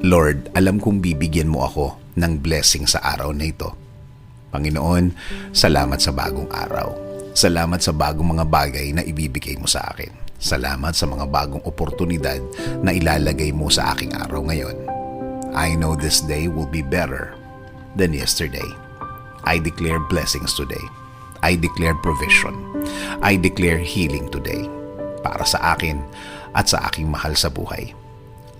Lord, alam kong bibigyan mo ako ng blessing sa araw na ito. Panginoon, salamat sa bagong araw. Salamat sa bagong mga bagay na ibibigay mo sa akin. Salamat sa mga bagong oportunidad na ilalagay mo sa aking araw ngayon. I know this day will be better than yesterday. I declare blessings today. I declare provision. I declare healing today para sa akin at sa aking mahal sa buhay.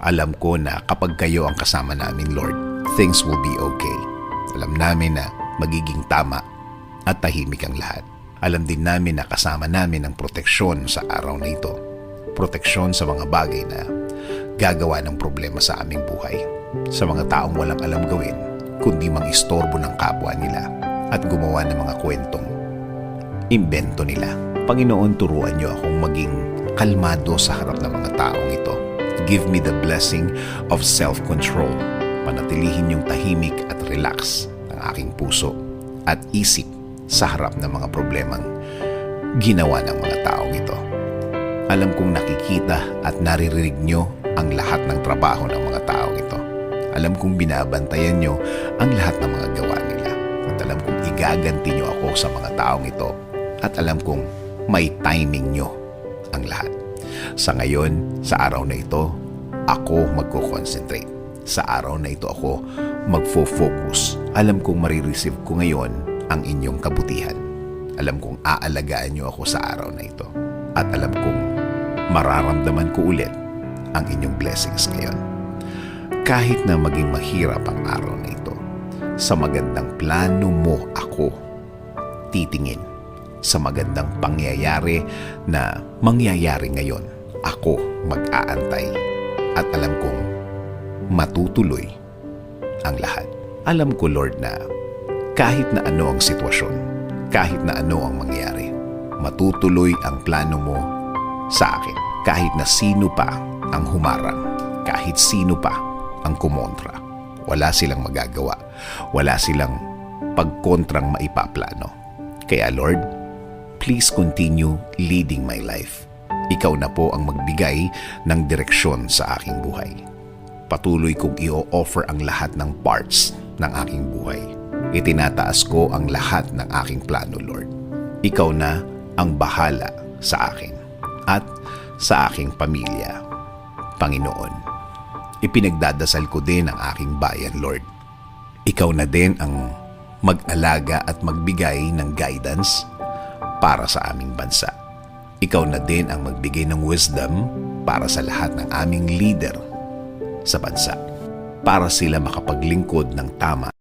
Alam ko na kapag kayo ang kasama namin, Lord, things will be okay. Alam namin na magiging tama at tahimik ang lahat. Alam din namin na kasama namin ang proteksyon sa araw na ito. Proteksyon sa mga bagay na gagawa ng problema sa aming buhay. Sa mga taong walang alam gawin, kundi mang-istorbo ng kapwa nila at gumawa ng mga kwentong imbento nila. Panginoon, turuan niyo akong maging kalmado sa harap ng mga taong ito. Give me the blessing of self-control. Panatilihin yung tahimik at relax ang aking puso at isip sa harap ng mga problemang ginawa ng mga taong ito. Alam kong nakikita at naririnig nyo ang lahat ng trabaho ng mga taong ito. Alam kong binabantayan nyo ang lahat ng mga gawa nila. At alam kong igaganti nyo ako sa mga taong ito. At alam kong may timing nyo ang lahat. Sa ngayon, sa araw na ito, ako magko-concentrate. Sa araw na ito ako magfo-focus. Alam kong marireceive ko ngayon ang inyong kabutihan. Alam kong aalagaan niyo ako sa araw na ito. At alam kong mararamdaman ko ulit ang inyong blessings ngayon. Kahit na maging mahirap ang araw na ito, sa magandang plano mo ako titingin. Sa magandang pangyayari na mangyayari ngayon, ako mag-aantay. At alam kong matutuloy ang lahat. Alam ko, Lord, na kahit na ano ang sitwasyon, kahit na ano ang mangyari, matutuloy ang plano mo sa akin. Kahit na sino pa ang humarang, kahit sino pa ang kumontra, wala silang magagawa, wala silang pagkontrang maipaplano. Kaya Lord, please continue leading my life. Ikaw na po ang magbigay ng direksyon sa aking buhay. Patuloy kong i-offer ang lahat ng parts ng aking buhay. Itinataas ko ang lahat ng aking plano, Lord. Ikaw na ang bahala sa akin at sa aking pamilya. Panginoon, ipinagdadasal ko din ang aking bayan, Lord. Ikaw na din ang mag-alaga at magbigay ng guidance para sa aming bansa. Ikaw na din ang magbigay ng wisdom para sa lahat ng aming leader sa bansa, para sila makapaglingkod ng tama